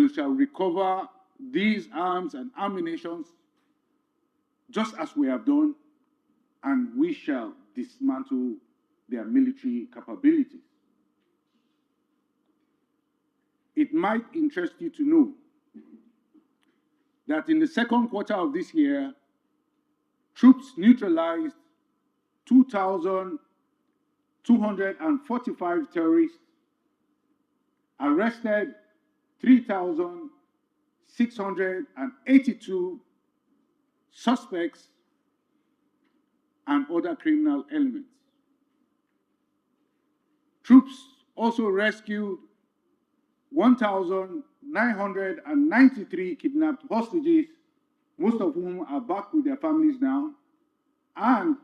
we shall recover these arms and ammunition just as we have done, and we shall dismantle their military capabilities. It might interest you to know that in the second quarter of this year, troops neutralized 2,245 terrorists, arrested 3,682 suspects, and other criminal elements. Troops also rescued 1,993 kidnapped hostages, most of whom are back with their families now, and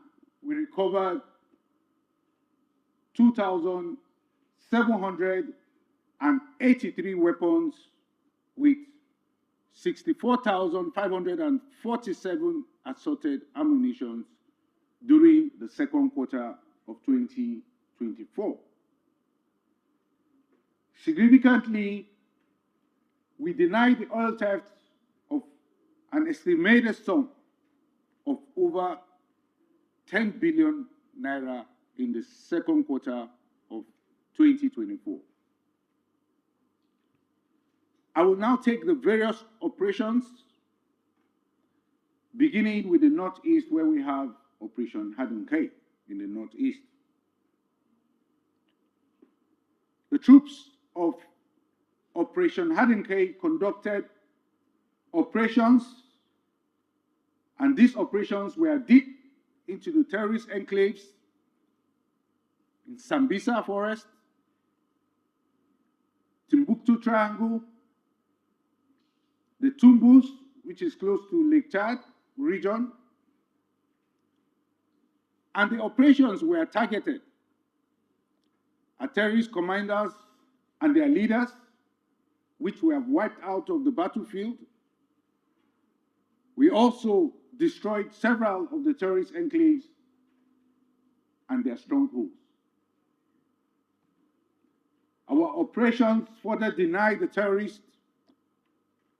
we recovered 2,783 weapons with 64,547 assorted ammunition during the second quarter of 2024. Significantly, we denied the oil theft of an estimated sum of over 10 billion naira in the second quarter of 2024. I will now take the various operations, beginning with the Northeast, where we have Operation Harden K in the Northeast. The troops of Operation Harden K conducted operations, and these operations were deep into the terrorist enclaves in Sambisa Forest, Timbuktu Triangle, the Tumbus, which is close to Lake Chad region, and the operations were targeted at terrorist commanders and their leaders, which were wiped out of the battlefield. We also destroyed several of the terrorist enclaves and their strongholds. Our operations further denied the terrorists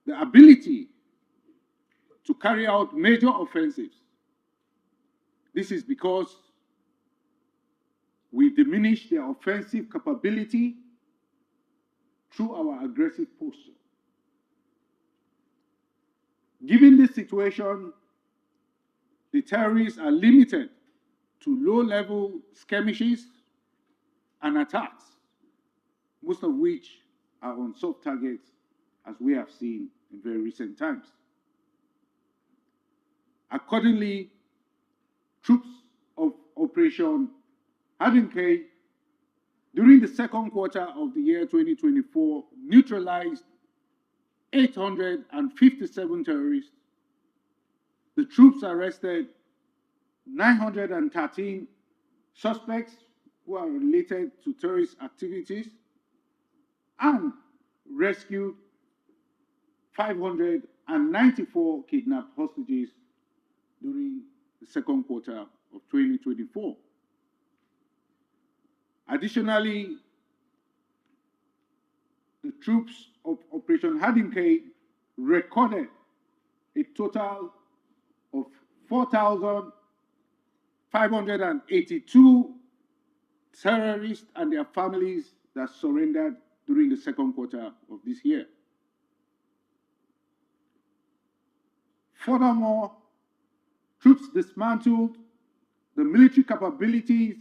the ability to carry out major offensives. This is because we diminished their offensive capability through our aggressive posture. Given this situation, the terrorists are limited to low-level skirmishes and attacks, most of which are on soft targets, as we have seen in very recent times. Accordingly, troops of Operation Harden K during the second quarter of the year 2024 neutralized 857 terrorists. The troops arrested 913 suspects who are related to terrorist activities and rescued 594 kidnapped hostages during the second quarter of 2024. Additionally, the troops of Operation Harden K recorded a total of 4,582 terrorists and their families that surrendered during the second quarter of this year. Furthermore, troops dismantled the military capabilities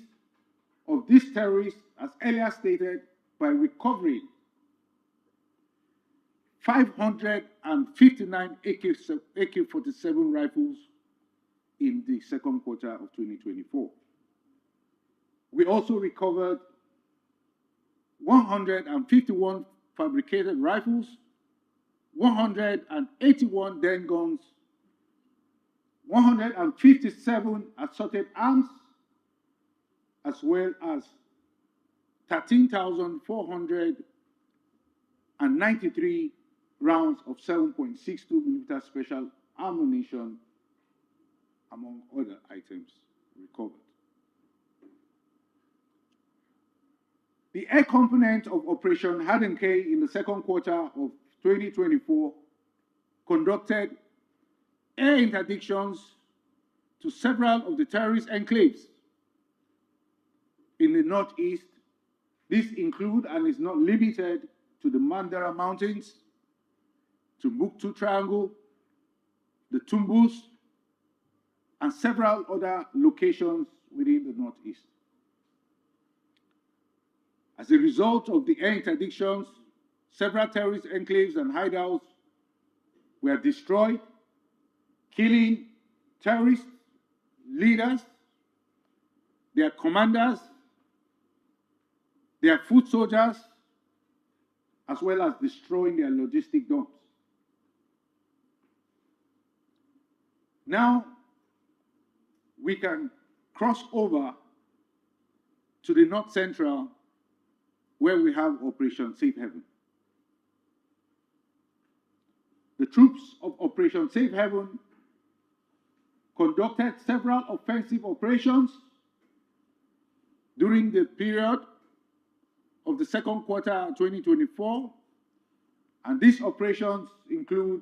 of these terrorists, as earlier stated, by recovering 559 AK-47 rifles in the second quarter of 2024. We also recovered 151 fabricated rifles, 181 den guns, 157 assorted arms, as well as 13,493 rounds of 7.62 millimeter special ammunition, among other items recovered. The air component of Operation Harden K in the second quarter of 2024, conducted air interdictions to several of the terrorist enclaves in the Northeast. This includes and is not limited to the Mandara Mountains, Timbuktu Triangle, the Tumbus, and several other locations within the Northeast. As a result of the air interdictions, several terrorist enclaves and hideouts were destroyed, killing terrorist leaders, their commanders, their foot soldiers, as well as destroying their logistic dumps. Now, we can cross over to the North Central, where we have Operation Safe Haven. The troops of Operation Safe Haven conducted several offensive operations during the period of the second quarter 2024, and these operations include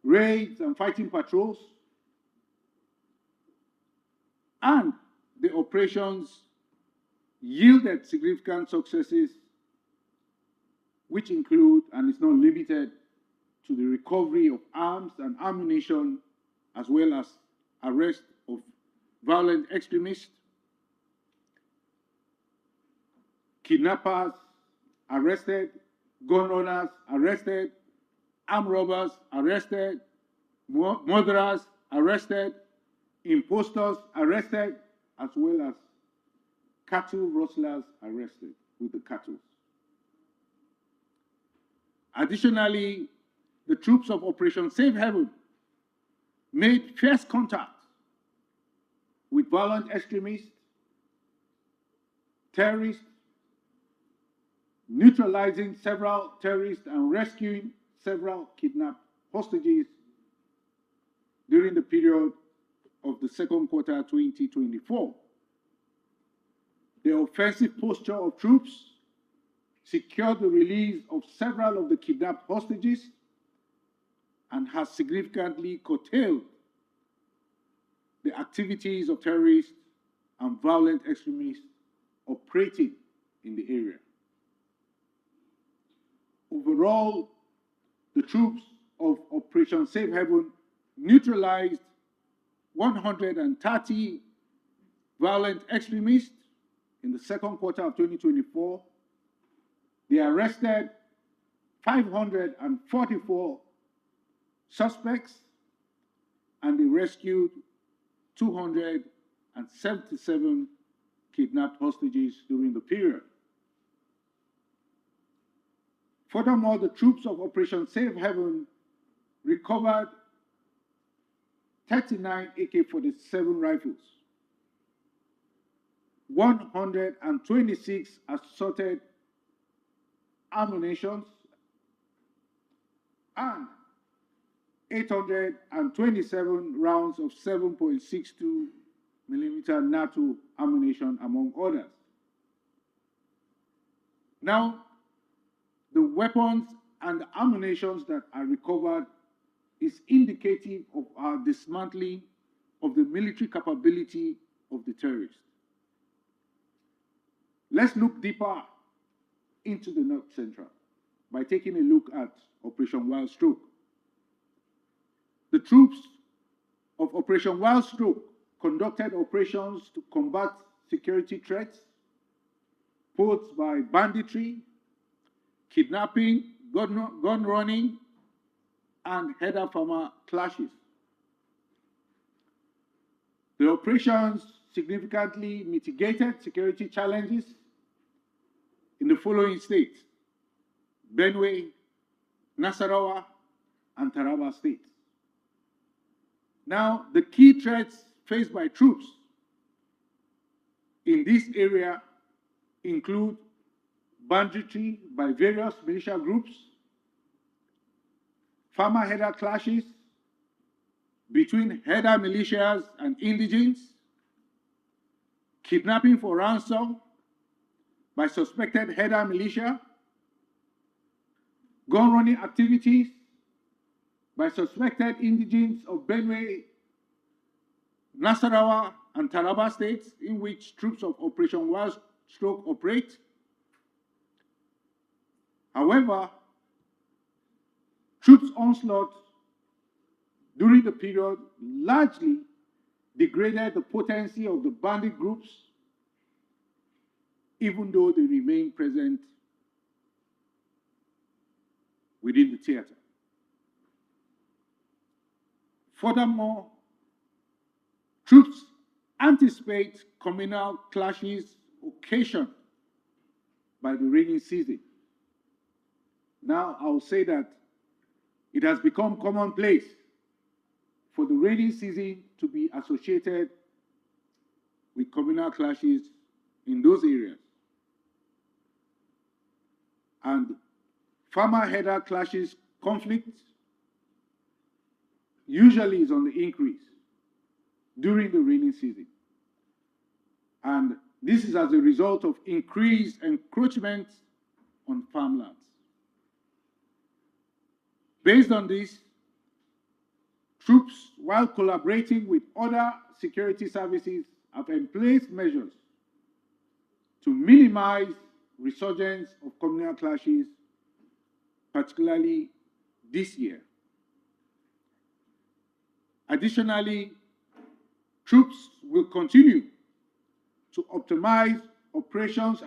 raids and fighting patrols, and the operations yielded significant successes, which include, and is not limited to, the recovery of arms and ammunition, as well as arrest of violent extremists, kidnappers arrested, gun owners arrested, armed robbers arrested, murderers arrested, impostors arrested, as well as cattle rustlers arrested with the cattle. Additionally, the troops of Operation Safe Haven made fierce contact with violent extremists, terrorists, neutralizing several terrorists and rescuing several kidnapped hostages during the period of the second quarter 2024. The offensive posture of troops secured the release of several of the kidnapped hostages and has significantly curtailed the activities of terrorists and violent extremists operating in the area. Overall, the troops of Operation Safe Haven neutralized 130 violent extremists in the second quarter of 2024. They arrested 544 suspects, and they rescued 277 kidnapped hostages during the period. Furthermore, the troops of Operation Safe Haven recovered 39 AK-47 rifles, 126 assorted ammunition, and 827 rounds of 7.62 millimeter NATO ammunition, among others. Now, the weapons and the ammunition that are recovered is indicative of our dismantling of the military capability of the terrorists. Let's look deeper into the North Central by taking a look at Operation Wild Stroke. The troops of Operation Wild Stroke conducted operations to combat security threats posed by banditry, kidnapping, gun running, and header-farmer clashes. The operations significantly mitigated security challenges in the following states: Benue, Nasarawa, and Taraba states. Now, the key threats faced by troops in this area include banditry by various militia groups, farmer header clashes between header militias and indigents, kidnapping for ransom by suspected header militia, gun running activities by suspected indigents of Benue, Nasarawa, and Taraba states, in which troops of Operation Wild Stroke operate. However, troops' onslaught during the period largely degraded the potency of the bandit groups, even though they remain present within the theater. Furthermore, troops anticipate communal clashes occasioned by the rainy season. Now, I'll say that it has become commonplace for the rainy season to be associated with communal clashes in those areas. And farmer-header clashes conflict usually is on the increase during the rainy season. And this is as a result of increased encroachment on farmlands. Based on this, troops, while collaborating with other security services, have in place measures to minimize resurgence of communal clashes, particularly this year. Additionally, troops will continue to optimize operations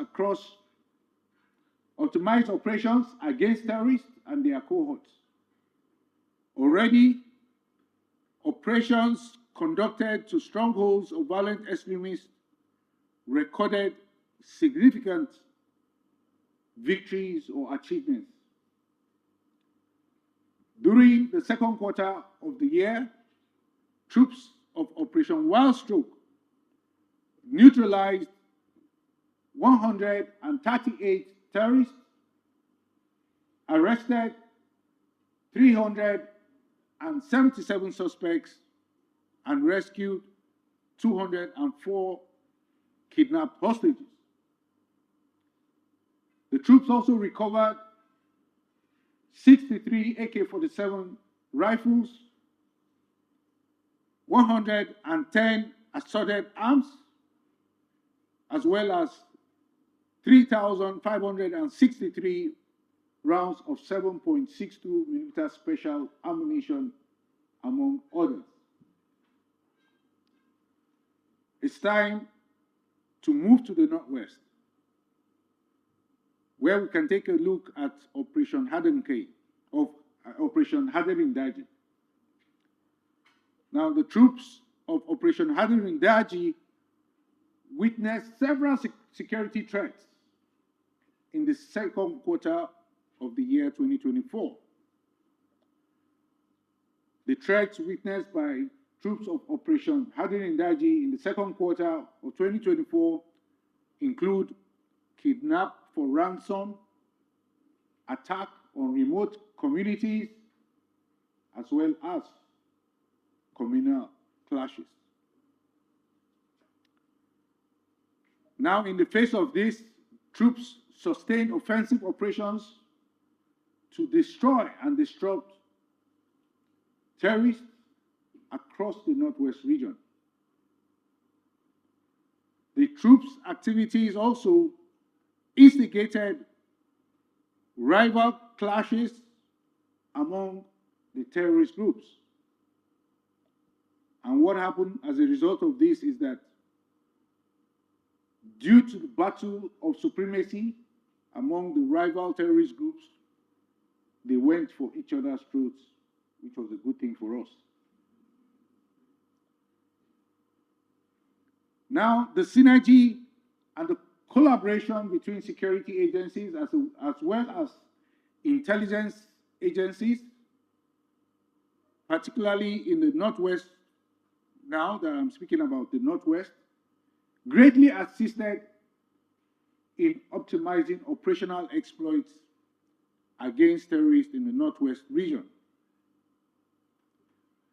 against terrorists and their cohorts. Already, operations conducted to strongholds of violent extremists recorded significant victories or achievements. During the second quarter of the year, troops of Operation Wild Stroke neutralized 138 terrorists, arrested 377 suspects, and rescued 204 kidnapped hostages. The troops also recovered 63 AK-47 rifles, 110 assorted arms, as well as 3,563 rounds of 7.62 millimeter special ammunition, among others. It's time to move to the Northwest, where we can take a look at Operation Hardened Daji. Now, the troops of Operation Hardened Daji witnessed several security threats in the second quarter of the year 2024. The threats witnessed by troops of Operation Hardened Daji in the second quarter of 2024 include kidnap for ransom, attack on remote communities, as well as communal clashes. Now, in the face of this, troops sustained offensive operations to destroy and disrupt terrorists across the Northwest region. The troops' activities also instigated rival clashes among the terrorist groups. And what happened as a result of this is that due to the battle of supremacy among the rival terrorist groups, they went for each other's throats, which was a good thing for us. Now, the synergy and the collaboration between security agencies as well as intelligence agencies, particularly in the Northwest, now that I'm speaking about the Northwest, greatly assisted in optimizing operational exploits against terrorists in the Northwest region.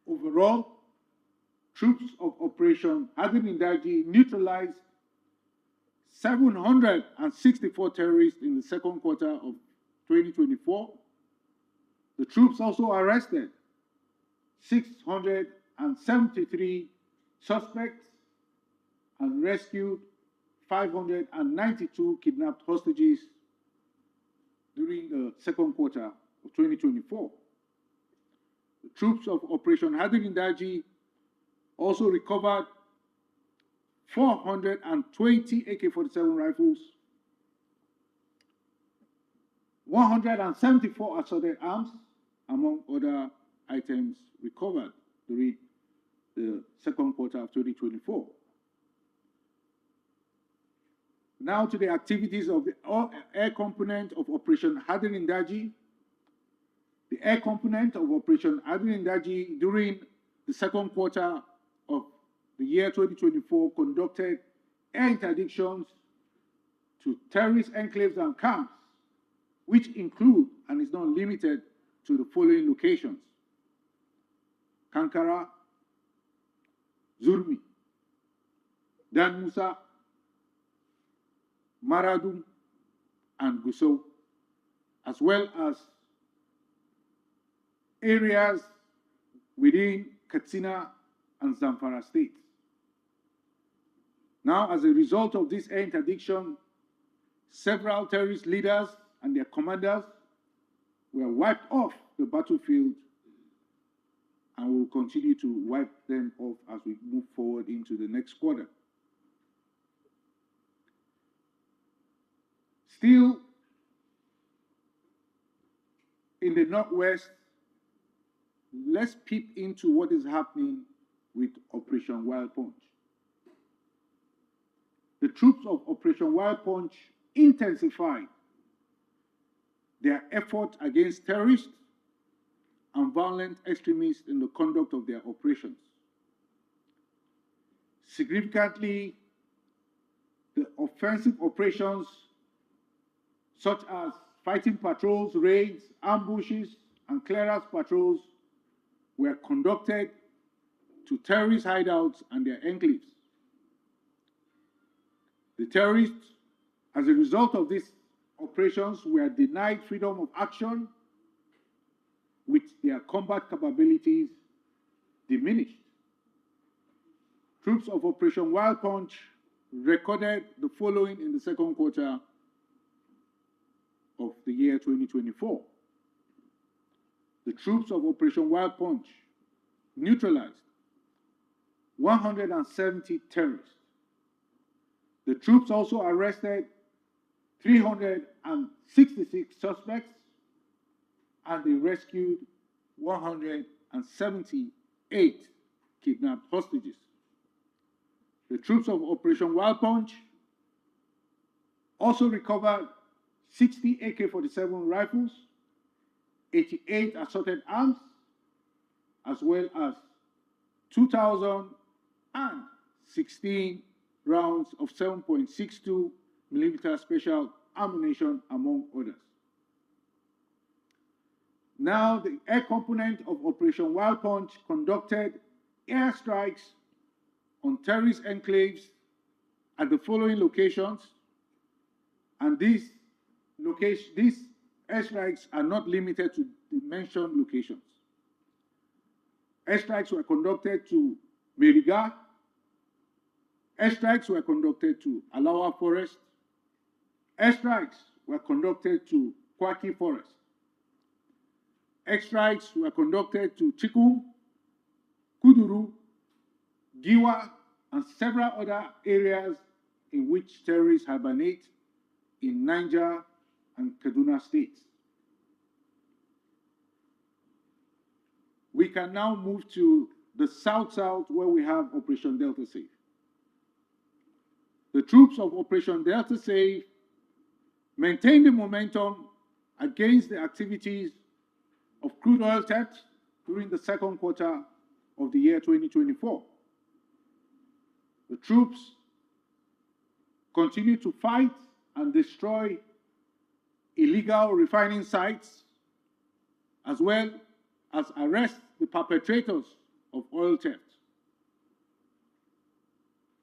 Overall, troops of Operation Hardened Daji neutralized 764 terrorists in the second quarter of 2024, The troops also arrested 673 suspects and rescued 592 kidnapped hostages during the second quarter of 2024. The troops of Operation Hadirindaji also recovered 420 AK-47 rifles, 174 assorted arms, among other items recovered during the second quarter of 2024. Now to the activities of the air component of Operation Hadirindaji. The air component of Operation Hadirindaji during the second quarter of the year 2024 conducted air interdictions to terrorist enclaves and camps, which include and is not limited to the following locations: Kankara, Zurmi, Dan Musa, Maradum, and Gusau, as well as areas within Katsina and Zamfara states. Now, as a result of this air interdiction, several terrorist leaders and their commanders were wiped off the battlefield, and will continue to wipe them off as we move forward into the next quarter. Still in the Northwest, let's peep into what is happening with Operation Wild Punch. The troops of Operation Wild Punch intensified their effort against terrorists and violent extremists in the conduct of their operations. Significantly, the offensive operations such as fighting patrols, raids, ambushes, and clearance patrols were conducted to terrorist hideouts and their enclaves. The terrorists, as a result of these operations, were denied freedom of action, with their combat capabilities diminished. Troops of Operation Wild Punch recorded the following in the second quarter of the year 2024. The troops of Operation Wild Punch neutralized 170 terrorists. The troops also arrested 366 suspects, and they rescued 178 kidnapped hostages. The troops of Operation Wild Punch also recovered 60 AK-47 rifles, 88 assorted arms, as well as 2,016 rounds of 7.62 millimeter special ammunition, among others. Now, the air component of Operation Wild Punch conducted airstrikes on terrorist enclaves at the following locations, and these airstrikes are not limited to the mentioned locations. Airstrikes were conducted to Meriga. Airstrikes were conducted to Alawa Forest. Airstrikes were conducted to Kwaki Forest. Airstrikes were conducted to Chikum, Kuduru, Giwa, and several other areas in which terrorists hibernate in Niger and Kaduna states. We can now move to the south-south, where we have Operation Delta Safe. The troops of Operation Delta Safe maintained the momentum against the activities of crude oil theft during the second quarter of the year 2024. The troops continue to fight and destroy illegal refining sites, as well as arrest the perpetrators of oil theft.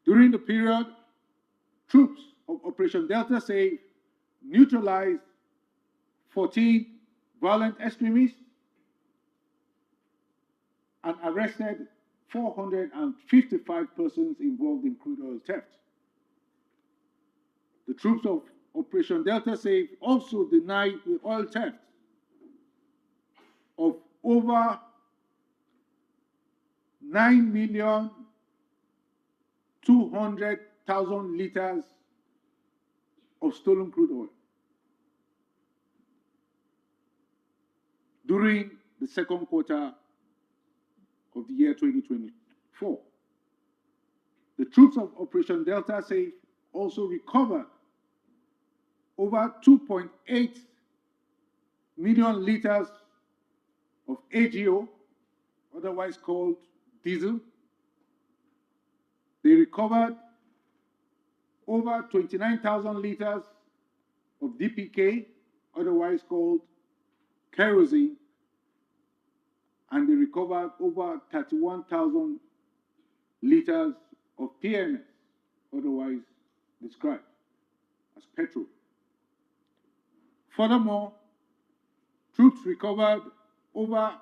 During the period, troops of Operation Delta Safe neutralized 14 violent extremists and arrested 455 persons involved in crude oil theft. The troops of Operation Delta Safe also denied the oil theft of over 9,200,000 liters of stolen crude oil during the second quarter of the year 2024. The troops of Operation Delta Safe also recovered over 2.8 million liters of AGO, otherwise called diesel. They recovered over 29,000 liters of DPK, otherwise called kerosene, and they recovered over 31,000 liters of PMS, otherwise described as petrol. Furthermore, troops recovered over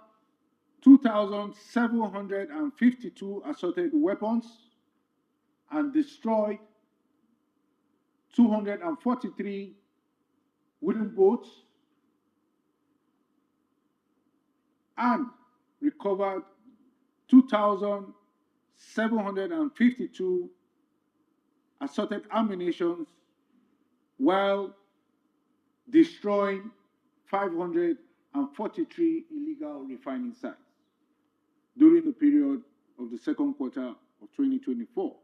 2,752 assorted weapons and destroyed 243 wooden boats and recovered 2,752 assorted ammunition while destroying 543 illegal refining sites during the period of the second quarter of 2024.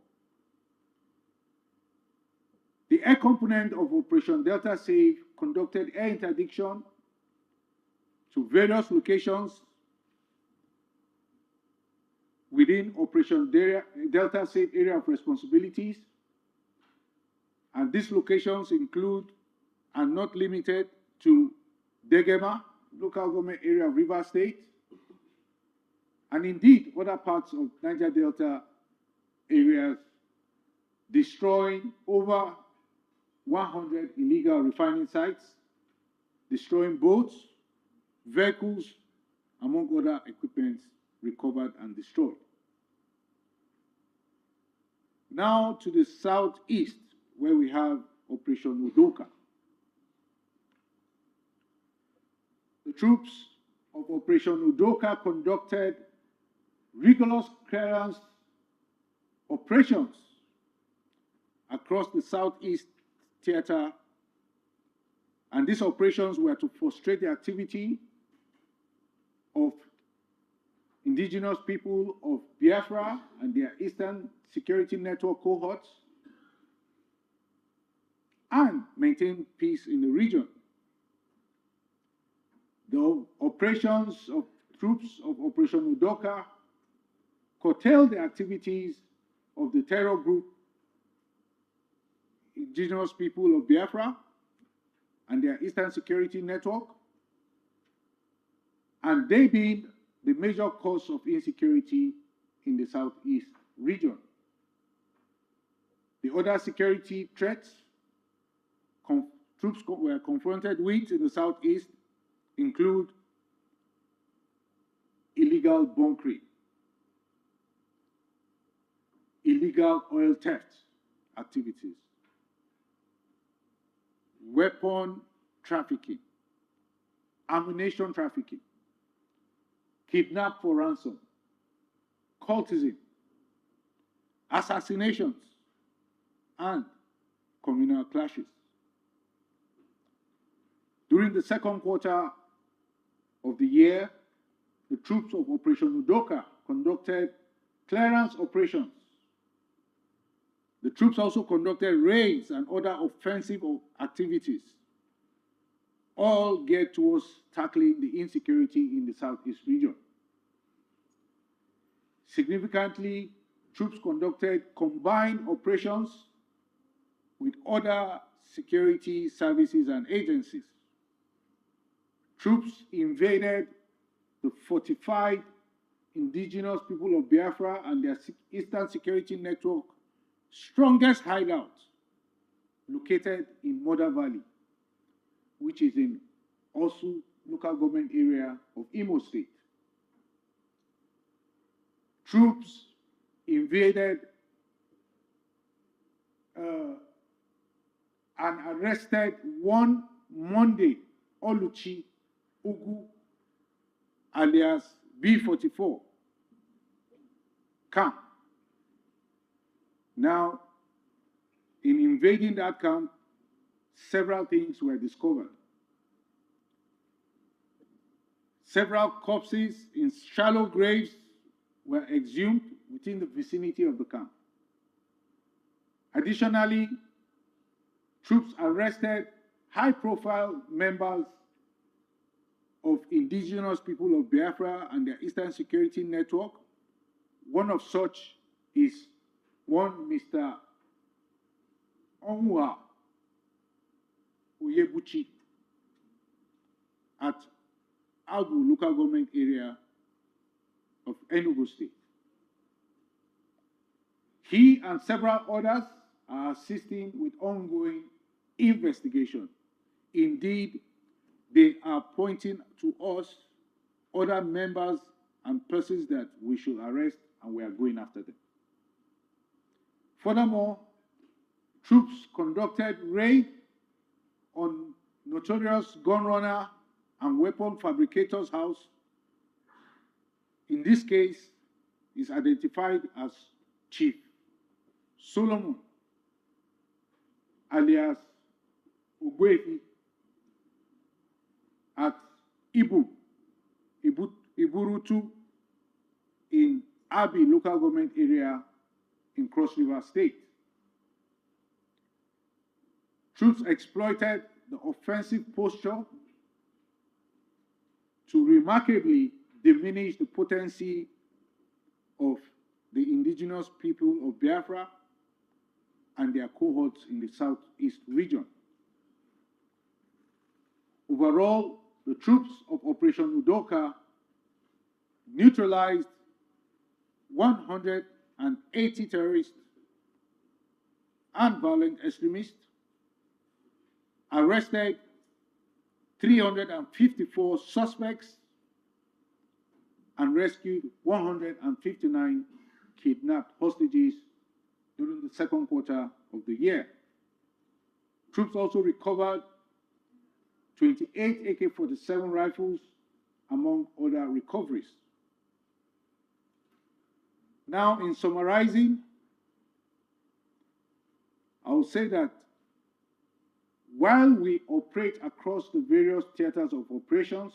The air component of Operation Delta Safe conducted air interdiction to various locations within Operation Delta Safe area of responsibilities, and these locations include and not limited to Degema, local government area of Rivers State, and indeed other parts of Niger Delta areas, destroying over 100 illegal refining sites, destroying boats, vehicles, among other equipment recovered and destroyed. Now to the southeast, where we have Operation Udoka. The troops of Operation Udoka conducted rigorous clearance operations across the southeast theater, and these operations were to frustrate the activity of indigenous people of Biafra and their Eastern Security Network cohorts and maintain peace in the region. The operations of troops of Operation Udoka curtailed the activities of the terror group indigenous people of Biafra and their Eastern Security Network, and they being the major cause of insecurity in the southeast region. The other security threats troops were confronted with in the southeast include illegal bunkering, illegal oil theft activities, weapon trafficking, ammunition trafficking, kidnap for ransom, cultism, assassinations, and communal clashes. During the second quarter of the year, the troops of Operation Udoka conducted clearance operations. The troops also conducted raids and other offensive activities, all geared towards tackling the insecurity in the southeast region. Significantly, troops conducted combined operations with other security services and agencies. Troops invaded the fortified indigenous people of Biafra and their Eastern Security Network strongest hideout located in Moda Valley, which is in Osu local government area of Imo State. troops invaded and arrested one Monday Oluchi Ugu, alias B-44 camp. Now, in invading that camp, several things were discovered. Several corpses in shallow graves were exhumed within the vicinity of the camp. Additionally, troops arrested high-profile members of indigenous people of Biafra and their Eastern Security Network. One of such is one Mr. Onwa Uyebuchi at Agu local government area of Enugu State. He and several others are assisting with ongoing investigation. Indeed, they are pointing to us other members and persons that we should arrest, and we are going after them. Furthermore, troops conducted raid on notorious gun runner and weapon fabricator's house. In this case, is identified as Chief Solomon, alias Ugwefi, at Iburutu in Abi local government area in Cross River State. Troops exploited the offensive posture to remarkably diminish the potency of the indigenous people of Biafra and their cohorts in the southeast region. Overall, the troops of Operation Udoka neutralized 180 terrorists and violent extremists, arrested 354 suspects, and rescued 159 kidnapped hostages during the second quarter of the year. Troops also recovered 28 AK-47 rifles, among other recoveries. Now, in summarizing, I will say that while we operate across the various theaters of operations,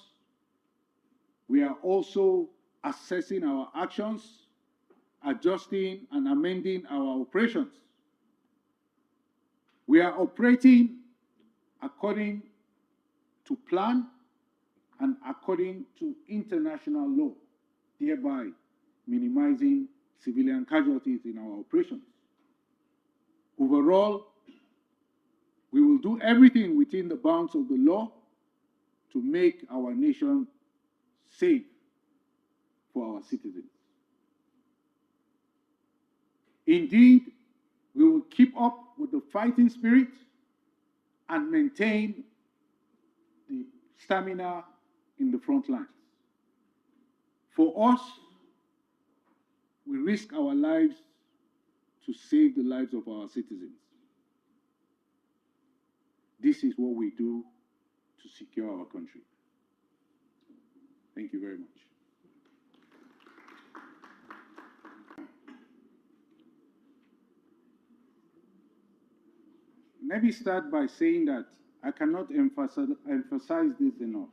we are also assessing our actions, adjusting and amending our operations. We are operating according to plan and according to international law, thereby minimizing civilian casualties in our operations. Overall, we will do everything within the bounds of the law to make our nation safe for our citizens. Indeed, we will keep up with the fighting spirit and maintain the stamina in the front lines. For us, we risk our lives to save the lives of our citizens. This is what we do to secure our country. Thank you very much. Let me start by saying that I cannot emphasize this enough.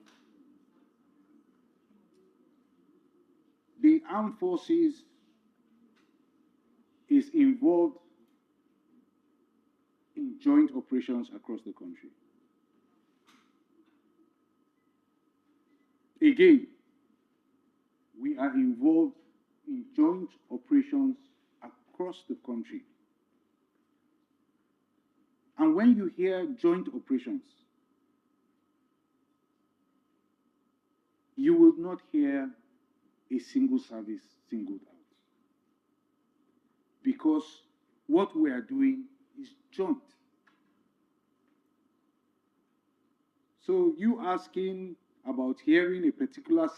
The armed forces is involved in joint operations across the country. Again, we are involved in joint operations across the country. And when you hear joint operations, you will not hear a single service singled out. Because what we are doing is joint. So you asking about hearing a particular